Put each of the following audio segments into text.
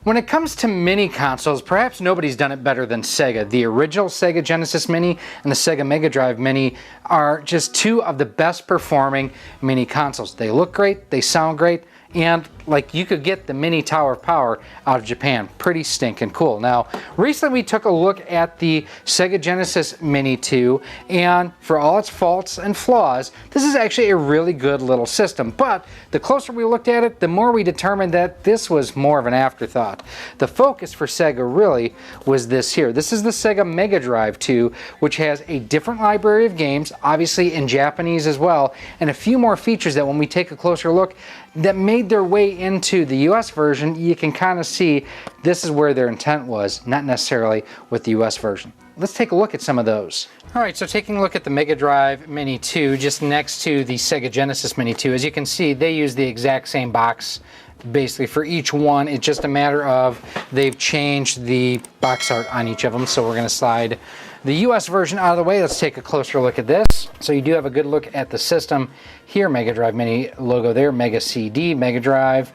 When it comes to mini consoles, perhaps nobody's done it better than Sega. The original Sega Genesis Mini and the Sega Mega Drive Mini are just two of the best performing mini consoles. They look great, they sound great, and like you could get the mini Tower of Power out of Japan. Pretty stinking cool. Now, recently we took a look at the Sega Genesis Mini 2, and for all its faults and flaws, this is actually a really good little system. But the closer we looked at it, the more we determined that this was more of an afterthought. The focus for Sega really was this here. This is the Sega Mega Drive 2, which has a different library of games, obviously in Japanese as well, and a few more features that when we take a closer look, that made their way into the US version. You can kind of see this is where their intent was, not necessarily with the US version. Let's take a look at some of those. Alright, so taking a look at the Mega Drive Mini 2, just next to the Sega Genesis Mini 2, as you can see, they use the exact same box basically for each one. It's just a matter of they've changed the box art on each of them. So we're going to slide the US version out of the way. Let's take a closer look at this. So you do have a good look at the system here. Mega Drive Mini logo there, Mega CD, Mega Drive.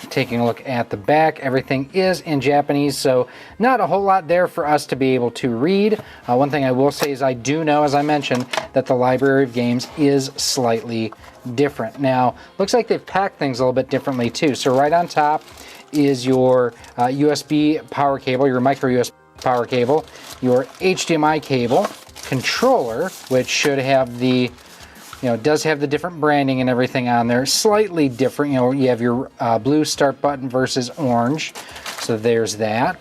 Taking a look at the back, everything is in Japanese, so not a whole lot there for us to be able to read. One thing I will say is I do know, as I mentioned, that the library of games is slightly different. Now, looks like they've packed things a little bit differently too. So right on top is your USB power cable, your micro USB power cable, your HDMI cable, controller, which should have the, does have the different branding and everything on there. Slightly different, you have your blue start button versus orange. So there's that.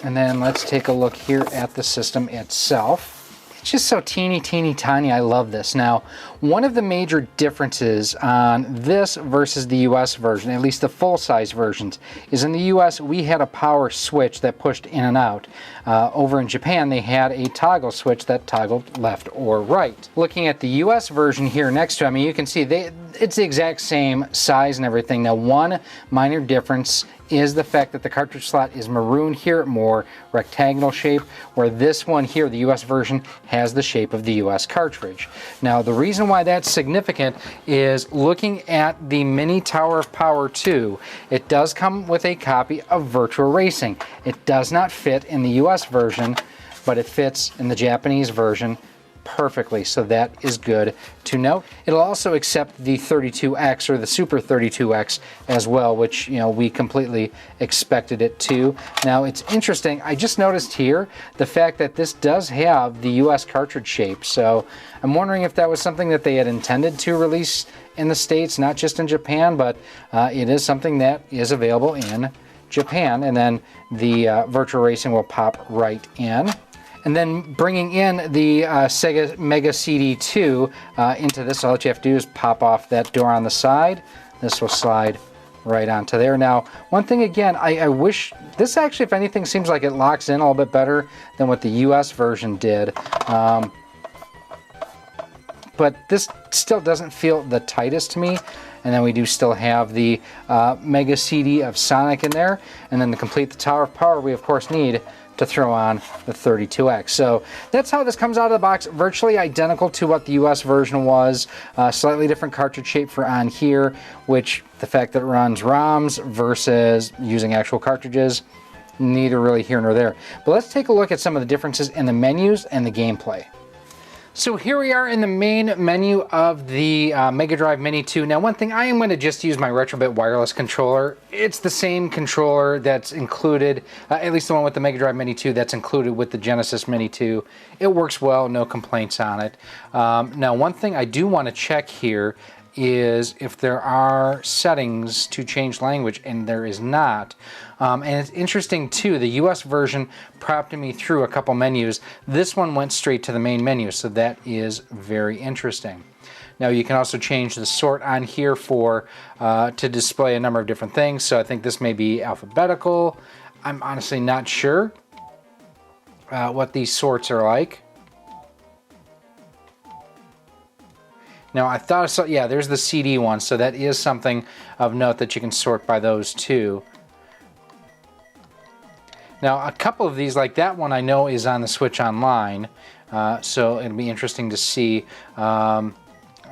And then let's take a look here at the system itself. It's just so teeny tiny. I love this. Now, one of the major differences on this versus the US version, at least the full-size versions, is in the US we had a power switch that pushed in and out. Over in Japan they had a toggle switch that toggled left or right. Looking at the US version here next to it, I mean, you can see it's the exact same size and everything. Now, one minor difference is the fact that the cartridge slot is maroon here, more rectangular shape, where this one here, the US version, has the shape of the US cartridge. Now, the reason why that's significant is looking at the Mini Tower of Power 2, it does come with a copy of Virtual Racing. It does not fit in the US version, but it fits in the Japanese version perfectly, so that is good to note. It'll also accept the 32X or the Super 32X as well, which we completely expected it to. Now, it's interesting, I just noticed here the fact that this does have the US cartridge shape, so I'm wondering if that was something that they had intended to release in the States, not just in Japan, but it is something that is available in Japan, and then the Virtual Racing will pop right in. And then bringing in the Sega Mega CD 2 into this, all that you have to do is pop off that door on the side. This will slide right onto there. Now, one thing again, I wish, this actually, if anything, seems like it locks in a little bit better than what the US version did. But this still doesn't feel the tightest to me. And then we do still have the Mega CD of Sonic in there. And then to complete the Tower of Power, we of course need to throw on the 32X. So that's how this comes out of the box, virtually identical to what the US version was. Slightly different cartridge shape for on here, which the fact that it runs ROMs versus using actual cartridges, neither really here nor there. But let's take a look at some of the differences in the menus and the gameplay. So here we are in the main menu of the Mega Drive Mini 2. Now, one thing, I am going to just use my Retrobit wireless controller. It's the same controller that's included, at least the one with the Mega Drive Mini 2 that's included with the Genesis Mini 2. It works well, no complaints on it. Now, one thing I do want to check here is if there are settings to change language, and there is not. And it's interesting too, the US version prompted me through a couple menus. This one went straight to the main menu, so that is very interesting. Now, you can also change the sort on here for to display a number of different things. So I think this may be alphabetical. I'm honestly not sure what these sorts are like. Now, I thought I saw, yeah, there's the CD one, so that is something of note that you can sort by those too. Now, a couple of these, like that one I know is on the Switch Online, so it'll be interesting to see.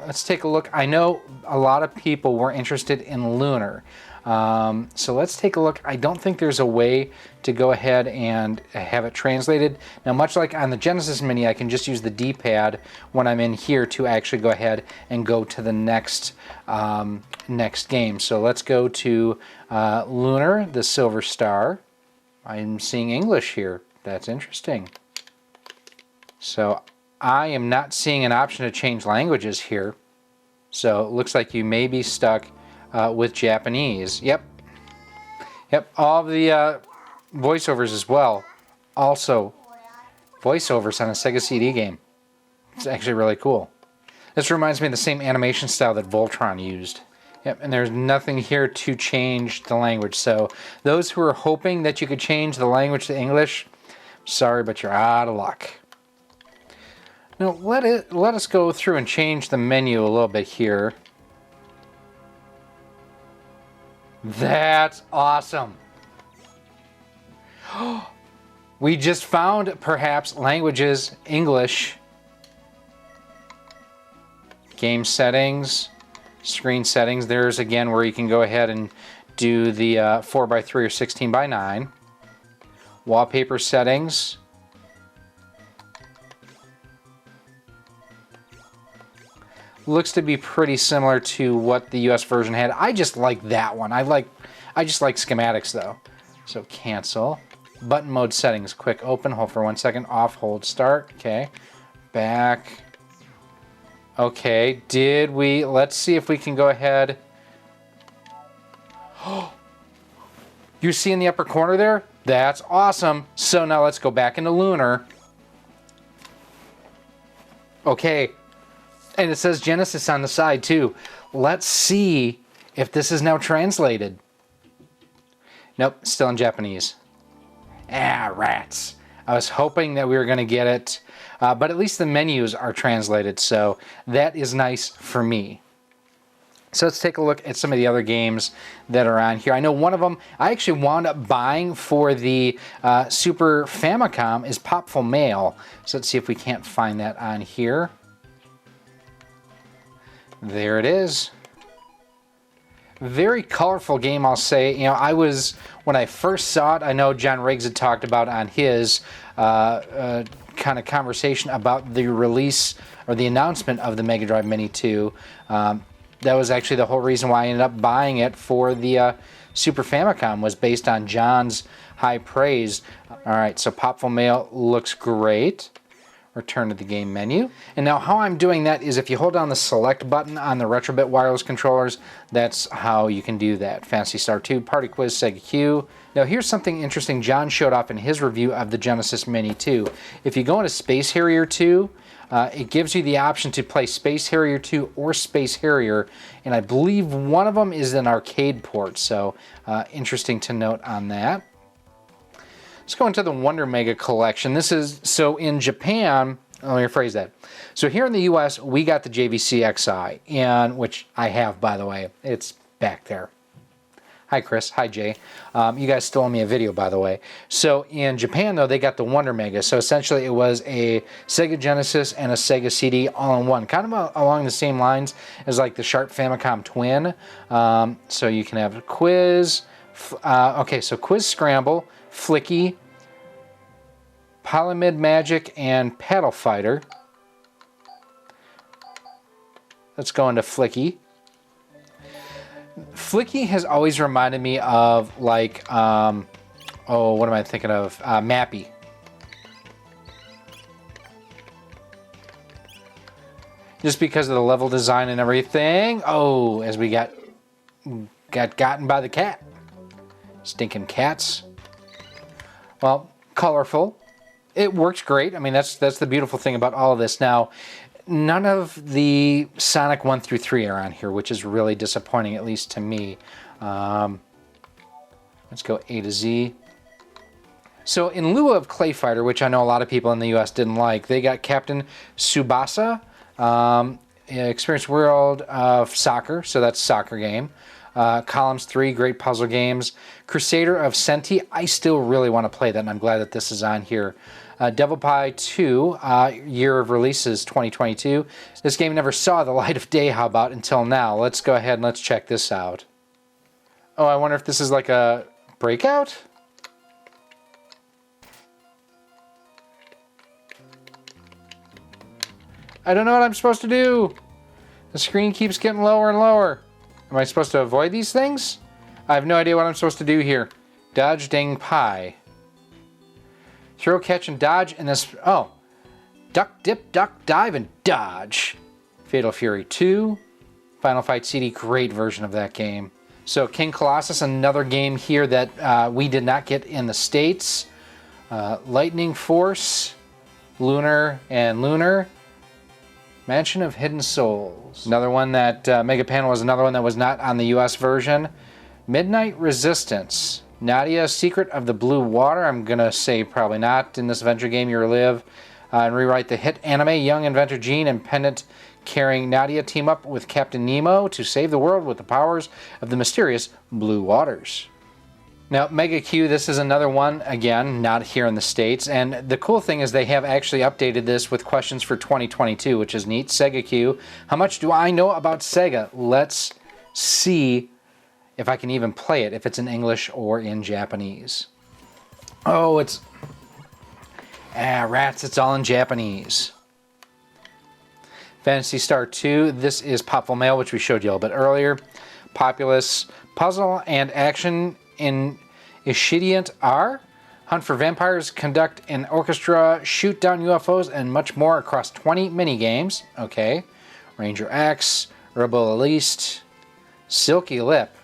Let's take a look. I know a lot of people were interested in Lunar. So let's take a look. I don't think there's a way to go ahead and have it translated. Now, much like on the Genesis Mini, I can just use the D-pad when I'm in here to actually go ahead and go to the next game. So let's go to Lunar, the Silver Star. I'm seeing English here. That's interesting. So I am not seeing an option to change languages here. So it looks like you may be stuck with Japanese. Yep, all the voiceovers as well. Also, voiceovers on a Sega CD game. It's actually really cool. This reminds me of the same animation style that Voltron used. Yep, and there's nothing here to change the language. So those who are hoping that you could change the language to English, sorry, but you're out of luck. Now let us go through and change the menu a little bit here. That's awesome. We just found perhaps languages, English, game settings, screen settings. There's again where you can go ahead and do the 4x3 or 16:9. Wallpaper settings. Looks to be pretty similar to what the US version had. I just like that one. I just like schematics though. So cancel. Button mode settings. Quick open, hold for 1 second, off, hold, start. Okay. Back. Okay, let's see if we can go ahead. You see in the upper corner there? That's awesome. So now let's go back into Lunar. Okay. And it says Genesis on the side too. Let's see if this is now translated. Nope, still in Japanese. Ah, rats. I was hoping that we were going to get it, but at least the menus are translated, so that is nice for me. So let's take a look at some of the other games that are on here. I know one of them I actually wound up buying for the Super Famicom is Popful Mail. So let's see if we can't find that on here. There it is. Very colorful game, I'll say. You know, when I first saw it, I know John Riggs had talked about on his kind of conversation about the release or the announcement of the Mega Drive Mini 2. That was actually the whole reason why I ended up buying it for the Super Famicom, was based on John's high praise. All right, so Popful Mail looks great. Return to the game menu. And now how I'm doing that is if you hold down the select button on the Retrobit wireless controllers, that's how you can do that. Phantasy Star 2, Party Quiz, Sega Q. Now here's something interesting John showed off in his review of the Genesis Mini 2. If you go into Space Harrier 2, it gives you the option to play Space Harrier 2 or Space Harrier, and I believe one of them is an arcade port, so interesting to note on that. Let's go into the Wonder Mega collection. This is, so in Japan, let me rephrase that. So here in the US, we got the JVC XI, and which I have, by the way. It's back there. Hi, Chris. Hi, Jay. You guys still owe me a video, by the way. So in Japan, though, they got the Wonder Mega. So essentially, it was a Sega Genesis and a Sega CD all in one. Kind of along the same lines as like the Sharp Famicom Twin. So you can have a quiz. Okay, so Quiz Scramble, Flicky, Polymid Magic, and Paddle Fighter. Let's go into Flicky. Flicky has always reminded me of like, oh, what am I thinking of? Mappy. Just because of the level design and everything. Oh, as we got gotten by the cat. Stinking cats. Well, colorful. It works great. I mean, that's the beautiful thing about all of this. Now, none of the Sonic 1 through 3 are on here, which is really disappointing, at least to me. Let's go A to Z. So in lieu of Clay Fighter, which I know a lot of people in the US didn't like, they got Captain Tsubasa, Experience World of Soccer, so that's a soccer game. Columns 3, great puzzle games. Crusader of Senti, I still really want to play that, and I'm glad that this is on here. Devil Pie 2, year of release is 2022. This game never saw the light of day, how about, until now. Let's go ahead and let's check this out. Oh, I wonder if this is like a breakout? I don't know what I'm supposed to do. The screen keeps getting lower and lower. Am I supposed to avoid these things? I have no idea what I'm supposed to do here. Dodge, dang pie. Throw, catch, and dodge in this... Oh. Duck, dip, duck, dive, and dodge. Fatal Fury 2. Final Fight CD, great version of that game. So King Colossus, another game here that we did not get in the States. Lightning Force, Lunar, and Lunar. Mansion of Hidden Souls. Another one that, Mega Panel was another one that was not on the US version. Midnight Resistance. Nadia, Secret of the Blue Water. I'm gonna say probably not in this adventure game. You live and rewrite the hit anime. Young inventor Jean and pendant carrying Nadia team up with Captain Nemo to save the world with the powers of the mysterious Blue Waters. Now, Mega Q, this is another one, again, not here in the States. And the cool thing is they have actually updated this with questions for 2022, which is neat. Sega Q. How much do I know about Sega? Let's see if I can even play it, if it's in English or in Japanese. Oh, it's... rats, it's all in Japanese. Phantasy Star 2, this is Popful Mail, which we showed you a little bit earlier. Populous Puzzle and Action in Ishidient R. Hunt for vampires, conduct an orchestra, shoot down UFOs, and much more across 20 minigames. Okay. Ranger X, Rebel Elite, Silky Lip.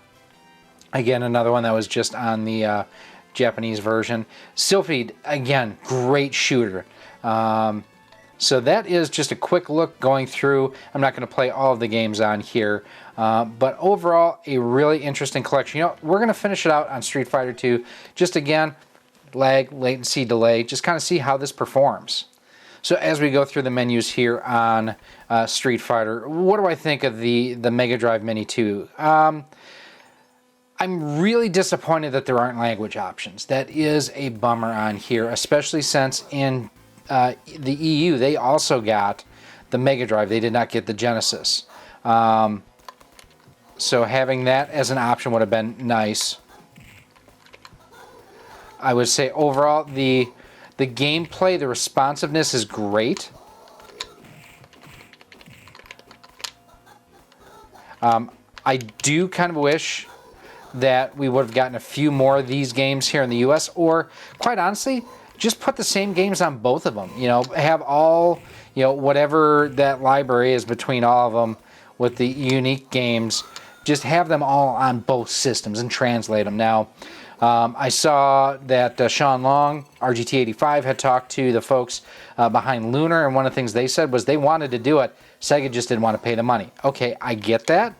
Again, another one that was just on the Japanese version. Sylphid, again, great shooter. So that is just a quick look going through. I'm not going to play all of the games on here. But overall, a really interesting collection. You know, we're going to finish it out on Street Fighter 2. Just again, lag, latency, delay. Just kind of see how this performs. So as we go through the menus here on Street Fighter, what do I think of the Mega Drive Mini 2? I'm really disappointed that there aren't language options. That is a bummer on here, especially since in the EU, they also got the Mega Drive. They did not get the Genesis. So having that as an option would have been nice. I would say overall, the gameplay, the responsiveness is great. I do kind of wish that we would have gotten a few more of these games here in the US, or quite honestly, just put the same games on both of them. You know, have all, you know, whatever that library is between all of them with the unique games, just have them all on both systems and translate them. Now, I saw that Sean Long, RGT85, had talked to the folks behind Lunar, and one of the things they said was they wanted to do it. Sega just didn't want to pay the money. Okay, I get that.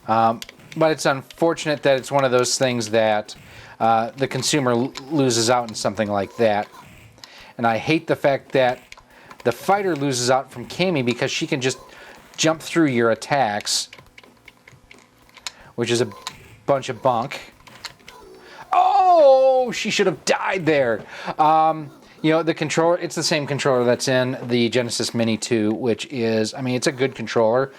But it's unfortunate that it's one of those things that the consumer loses out in something like that. And I hate the fact that the fighter loses out from Kami because she can just jump through your attacks, which is a bunch of bunk. Oh, she should have died there. You know, the controller, it's the same controller that's in the Genesis Mini 2, which is, I mean, it's a good controller.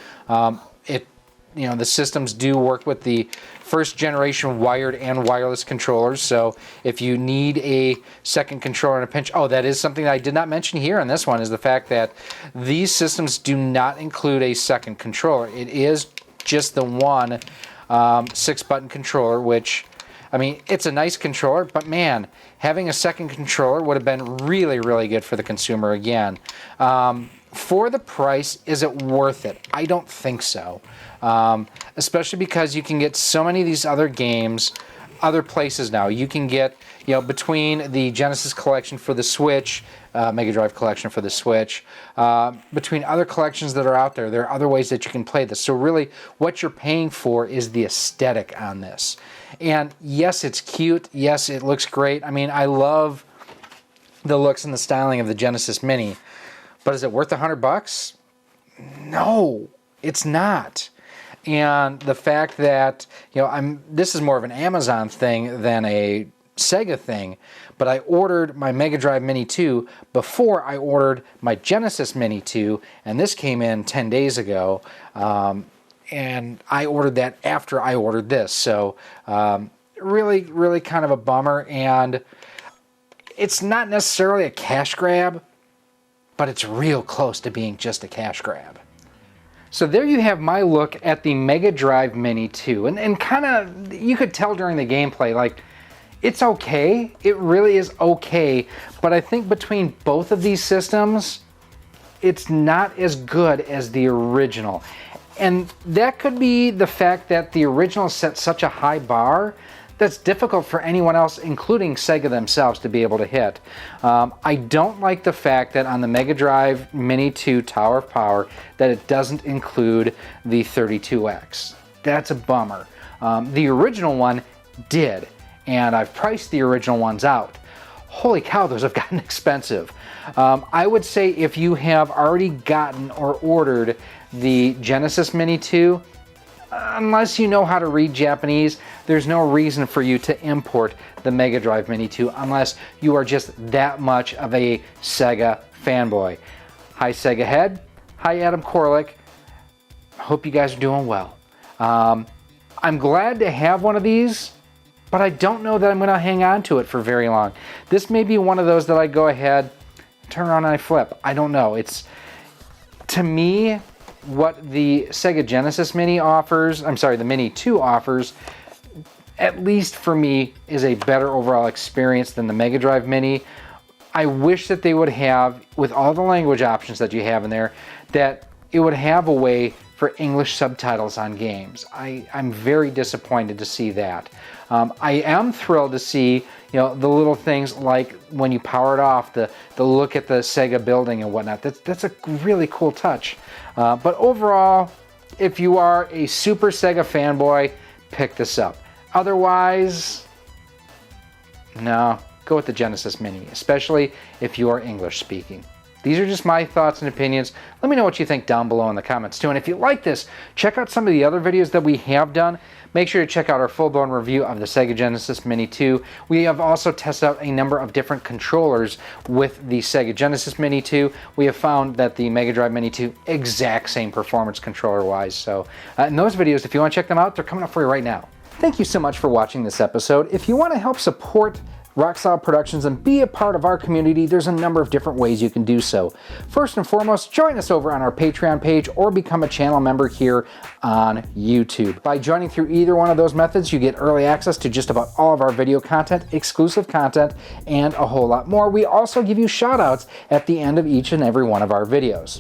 You know, the systems do work with the first generation wired and wireless controllers, so if you need a second controller in a pinch, oh, that is something that I did not mention here on this one, is the fact that these systems do not include a second controller. It is just the one 6-button controller, which, I mean, it's a nice controller, but man, having a second controller would have been really, really good for the consumer again. For the price, is it worth it? I don't think so. Especially because you can get so many of these other games other places now. You can get, you know, between the Genesis collection for the Switch, Mega Drive collection for the Switch, between other collections that are out there, there are other ways that you can play this. So really, what you're paying for is the aesthetic on this. And yes, it's cute. Yes, it looks great. I mean, I love the looks and the styling of the Genesis Mini. But is it worth $100? No, it's not. And the fact that, you know, this is more of an Amazon thing than a Sega thing, but I ordered my Mega Drive Mini 2 before I ordered my Genesis Mini 2, and this came in 10 days ago. and I ordered that after I ordered this. So really, really kind of a bummer. And it's not necessarily a cash grab, but it's real close to being just a cash grab. So there you have my look at the Mega Drive Mini 2. And kind of, you could tell during the gameplay, like, it's okay. It really is okay. But I think between both of these systems, it's not as good as the original. And that could be the fact that the original set such a high bar that's difficult for anyone else, including Sega themselves, to be able to hit. I don't like the fact that on the Mega Drive Mini 2 Tower of Power that it doesn't include the 32X. That's a bummer. The original one did, and I've priced the original ones out. Holy cow, those have gotten expensive. I would say if you have already gotten or ordered the Genesis Mini 2, unless you know how to read Japanese, there's no reason for you to import the Mega Drive Mini 2 unless you are just that much of a Sega fanboy. Hi Sega Head, hi Adam Korlick. Hope you guys are doing well. I'm glad to have one of these, but I don't know that I'm going to hang on to it for very long. This may be one of those that I go ahead, turn around and I flip. I don't know. It's, to me, what the Sega Genesis Mini offers, I'm sorry, the Mini 2 offers, at least for me, is a better overall experience than the Mega Drive Mini. I wish that they would have, with all the language options that you have in there, that it would have a way for English subtitles on games. I'm very disappointed to see that. I am thrilled to see, you know, the little things like when you power it off, the look at the Sega building and whatnot. That's a really cool touch. But overall, if you are a super Sega fanboy, pick this up. Otherwise, no, go with the Genesis Mini, especially if you are English speaking. These are just my thoughts and opinions. Let me know what you think down below in the comments too. And if you like this, check out some of the other videos that we have done. Make sure to check out our full-blown review of the Sega Genesis Mini 2. We have also tested out a number of different controllers with the Sega Genesis Mini 2. We have found that the Mega Drive Mini 2, exact same performance controller-wise. So in those videos, if you want to check them out, they're coming up for you right now. Thank you so much for watching this episode. If you want to help support Rock Solid Productions and be a part of our community, there's a number of different ways you can do so. First and foremost, join us over on our Patreon page or become a channel member here on YouTube. By joining through either one of those methods, you get early access to just about all of our video content, exclusive content, and a whole lot more. We also give you shout outs at the end of each and every one of our videos.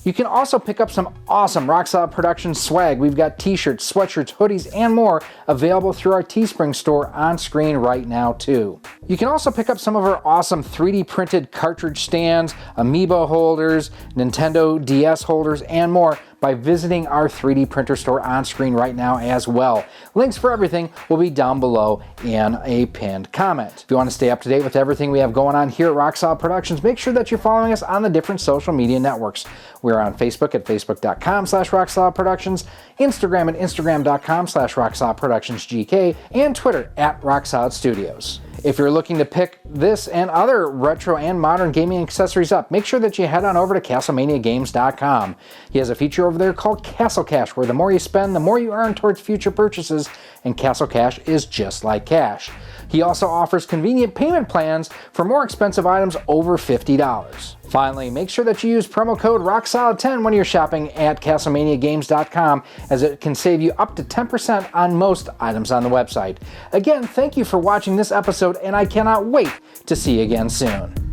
You can also pick up some awesome Rock Solid Productions swag. We've got t-shirts, sweatshirts, hoodies, and more available through our Teespring store on screen right now too. You can also pick up some of our awesome 3D printed cartridge stands, Amiibo holders, Nintendo DS holders, and more by visiting our 3D printer store on screen right now as well. Links for everything will be down below in a pinned comment. If you want to stay up to date with everything we have going on here at Rock Solid Productions, make sure that you're following us on the different social media networks. We're on Facebook at facebook.com/RockSolidProductions, Instagram at instagram.com/RockSolidProductionsGK, and Twitter at RockSolidStudios. If you're looking to pick this and other retro and modern gaming accessories up, make sure that you head on over to CastlemaniaGames.com. He has a feature over there called Castle Cash, where the more you spend, the more you earn towards future purchases, and Castle Cash is just like cash. He also offers convenient payment plans for more expensive items over $50. Finally, make sure that you use promo code ROCKSOLID10 when you're shopping at CastlemaniaGames.com, as it can save you up to 10% on most items on the website. Again, thank you for watching this episode, and I cannot wait to see you again soon.